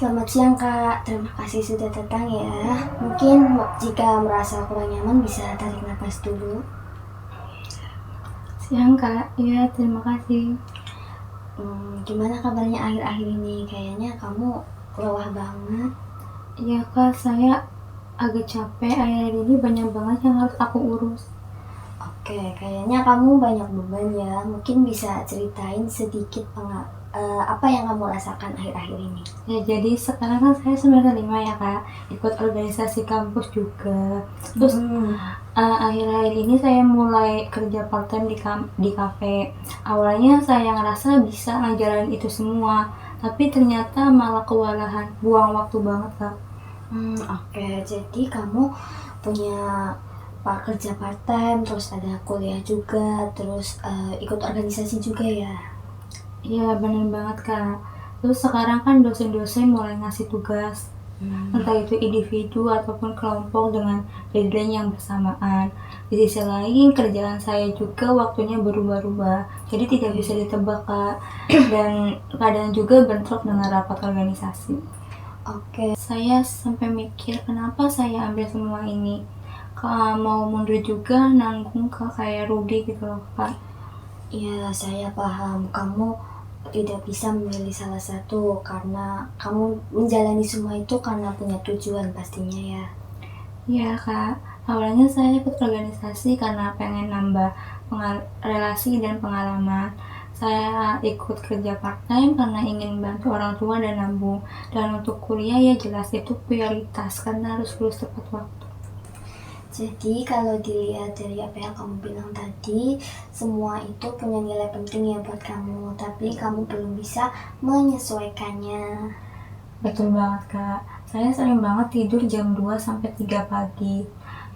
Selamat siang Kak, terima kasih sudah datang ya. Mungkin jika merasa kurang nyaman bisa tarik nafas dulu. Siang Kak, iya terima kasih. Gimana kabarnya akhir-akhir ini? Kayaknya kamu lelah banget. Iya Kak, saya agak capek, akhir-akhir ini banyak banget yang harus aku urus. Oke, kayaknya kamu banyak beban ya. Mungkin bisa ceritain sedikit apa yang kamu rasakan akhir-akhir ini. Ya jadi sekarang kan saya semester 5 ya Kak, ikut organisasi kampus juga. Terus akhir-akhir ini saya mulai kerja part time di kafe. Awalnya saya ngerasa bisa ngejalanin itu semua, tapi ternyata malah kewalahan, buang waktu banget Kak. Oke, jadi kamu punya kerja part time, terus ada kuliah juga, terus ikut organisasi juga ya? Iya bener banget Kak. Terus sekarang kan dosen-dosen mulai ngasih tugas, entah itu individu ataupun kelompok dengan deadline yang bersamaan. Di sisi lain kerjaan saya juga waktunya berubah-ubah, jadi tidak bisa ditebak Kak. Dan kadang juga bentrok dengan rapat organisasi. Oke. Saya sampai mikir kenapa saya ambil semua ini. Mau mundur juga nanggung kayak rugi gitu loh Kak. Iya, saya paham. Kamu tidak bisa memilih salah satu karena kamu menjalani semua itu karena punya tujuan pastinya ya. Iya Kak, awalnya saya ikut organisasi karena pengen nambah relasi dan pengalaman. Saya ikut kerja part time karena ingin bantu orang tua dan nabung. Dan untuk kuliah ya jelas itu prioritas karena harus lulus tepat waktu. Jadi kalau dilihat dari apa yang kamu bilang tadi, semua itu punya nilai penting ya buat kamu, tapi kamu belum bisa menyesuaikannya. Betul banget Kak, saya sering banget tidur jam 2 sampai 3 pagi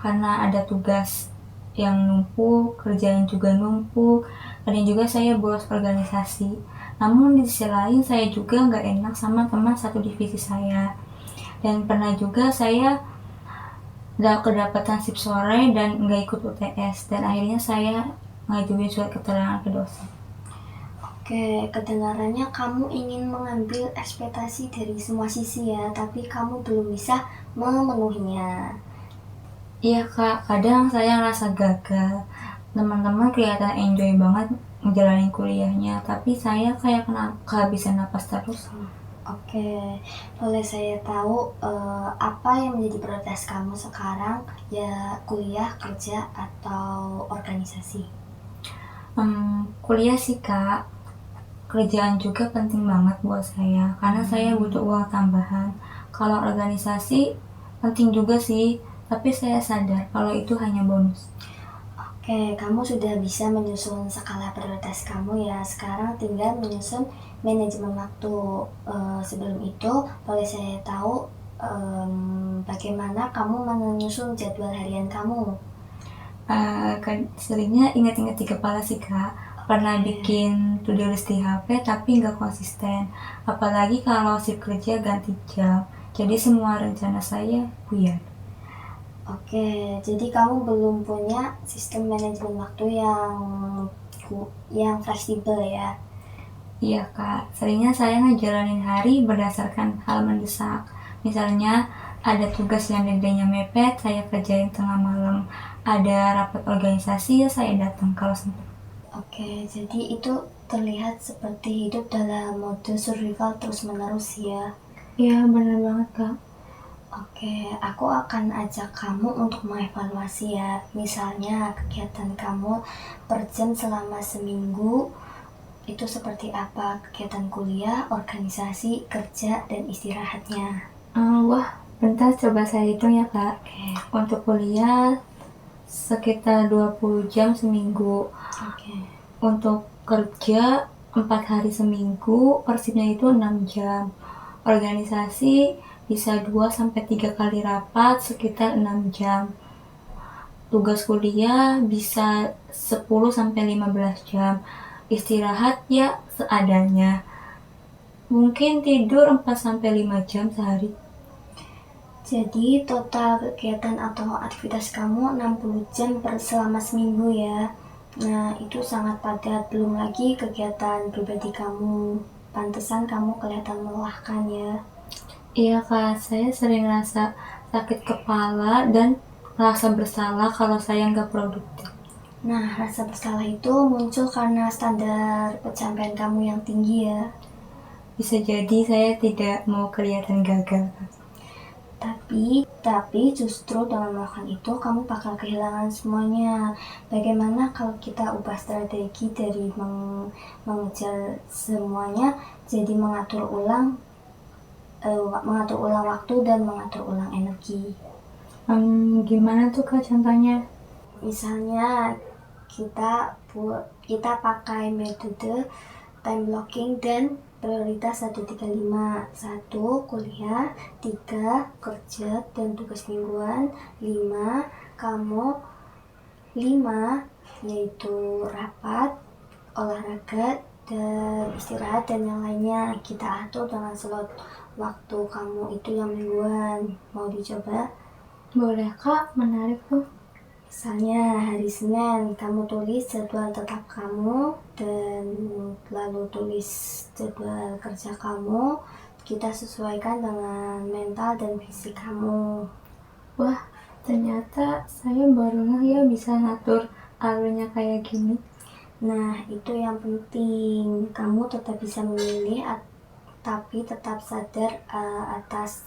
karena ada tugas yang numpuk, kerjaan juga numpuk, dan juga saya bolos organisasi. Namun di sisi lain saya juga nggak enak sama teman satu divisi saya. Dan pernah juga saya kedapatan shift sore dan nggak ikut UTS, dan akhirnya saya ngajuin surat keterangan ke dosen. Oke, kedengarannya kamu ingin mengambil ekspektasi dari semua sisi ya, tapi kamu belum bisa memenuhinya. Iya Kak, kadang saya ngerasa gagal. Teman-teman kelihatan enjoy banget ngejalanin kuliahnya, tapi saya kayak kehabisan napas terus. Oke, boleh saya tahu apa yang menjadi prioritas kamu sekarang, ya kuliah, kerja, atau organisasi? Kuliah sih Kak, kerjaan juga penting banget buat saya, karena saya butuh uang tambahan. Kalau organisasi penting juga sih, tapi saya sadar kalau itu hanya bonus. Oke, kamu sudah bisa menyusun skala prioritas kamu ya. Sekarang tinggal menyusun manajemen waktu. Sebelum itu, boleh saya tahu bagaimana kamu menyusun jadwal harian kamu? Seringnya ingat-ingat di kepala sih Kak. Pernah bikin to-do list di HP tapi nggak konsisten. Apalagi kalau shift kerja ganti jam. Jadi semua rencana saya buyar. Oke, jadi kamu belum punya sistem manajemen waktu yang fleksibel ya? Iya Kak, seringnya saya ngejalanin hari berdasarkan hal mendesak. Misalnya ada tugas yang deadline-nya mepet, saya kerjain tengah malam. Ada rapat organisasi, ya saya datang kalau sempat. Oke, jadi itu terlihat seperti hidup dalam mode survival terus-menerus ya? Iya, bener banget Kak. Oke, aku akan ajak kamu untuk mengevaluasi ya. Misalnya kegiatan kamu per jam selama seminggu itu seperti apa, kegiatan kuliah, organisasi, kerja, dan istirahatnya. Wah, bentar coba saya hitung ya Kak. Untuk kuliah sekitar 20 jam seminggu. Untuk kerja 4 hari seminggu, persibnya itu 6 jam. Organisasi bisa 2-3 kali rapat sekitar 6 jam. Tugas kuliah bisa 10-15 jam. Istirahat ya seadanya. Mungkin tidur 4-5 jam sehari. Jadi total kegiatan atau aktivitas kamu 60 jam selama seminggu ya. Nah, itu sangat padat. Belum lagi kegiatan pribadi kamu. Pantesan kamu kelihatan melelahkan ya. Iya kak, saya sering rasa sakit kepala dan rasa bersalah kalau saya nggak produktif. Nah, rasa bersalah itu muncul karena standar pencapaian kamu yang tinggi ya. Bisa jadi saya tidak mau kelihatan gagal, Kak. Tapi justru dengan melakukan itu kamu bakal kehilangan semuanya. Bagaimana kalau kita ubah strategi dari mengejar semuanya jadi mengatur ulang waktu dan mengatur ulang energi. Gimana tuh Kak contohnya? Misalnya kita pakai metode time blocking dan prioritas 135. 1 kuliah, 3 kerja dan tugas mingguan, 5 kamu 5 yaitu rapat, olahraga dan istirahat dan yang lainnya kita atur dengan slot waktu kamu itu yang mingguan. Mau dicoba? Boleh Kak, menarik tuh. Misalnya hari Senin kamu tulis jadwal tetap kamu dan lalu tulis jadwal kerja kamu. Kita sesuaikan dengan mental dan fisik kamu. Wah, ternyata saya baru ngeh ya bisa ngatur alurnya kayak gini. Nah, itu yang penting. Kamu tetap bisa memilih tapi tetap sadar atas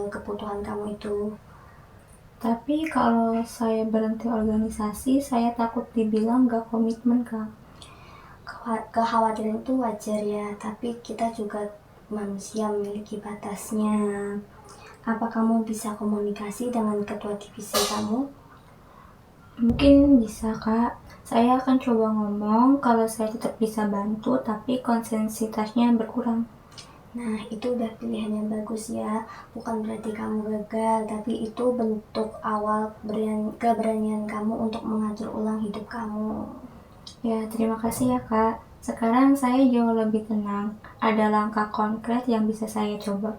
kebutuhan kamu itu. Tapi kalau saya berhenti organisasi, saya takut dibilang gak komitmen Kak. Kekhawatiran itu wajar ya, tapi kita juga manusia memiliki batasnya. Apa kamu bisa komunikasi dengan ketua divisi kamu? Mungkin bisa Kak. Saya akan coba ngomong kalau saya tetap bisa bantu, tapi konsentrasitasnya berkurang. Nah, itu udah pilihan yang bagus ya. Bukan berarti kamu gagal, tapi itu bentuk awal keberanian kamu untuk mengatur ulang hidup kamu. Ya, terima kasih ya Kak. Sekarang saya jauh lebih tenang. Ada langkah konkret yang bisa saya coba.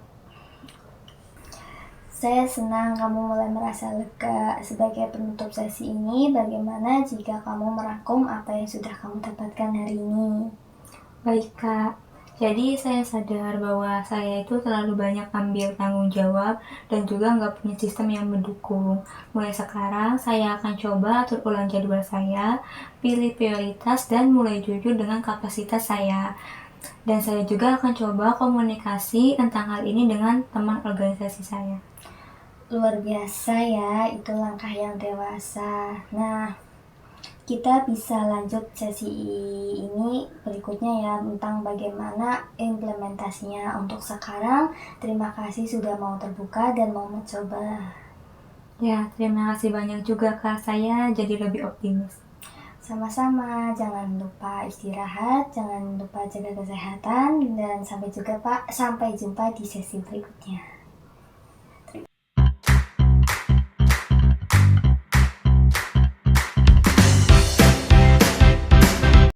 Saya senang kamu mulai merasa lega. Sebagai penutup sesi ini, bagaimana jika kamu merangkum apa yang sudah kamu dapatkan hari ini? Baik Kak, jadi saya sadar bahwa saya itu terlalu banyak ambil tanggung jawab dan juga nggak punya sistem yang mendukung. Mulai sekarang saya akan coba atur ulang jadwal saya, pilih prioritas dan mulai jujur dengan kapasitas saya. Dan saya juga akan coba komunikasi tentang hal ini dengan teman organisasi saya. Luar biasa ya, itu langkah yang dewasa. Nah, kita bisa lanjut sesi ini berikutnya ya tentang bagaimana implementasinya. Untuk sekarang, terima kasih sudah mau terbuka dan mau mencoba. Ya, terima kasih banyak juga Kak, saya jadi lebih optimis. Sama-sama, jangan lupa istirahat, jangan lupa jaga kesehatan, dan sampai jumpa di sesi berikutnya.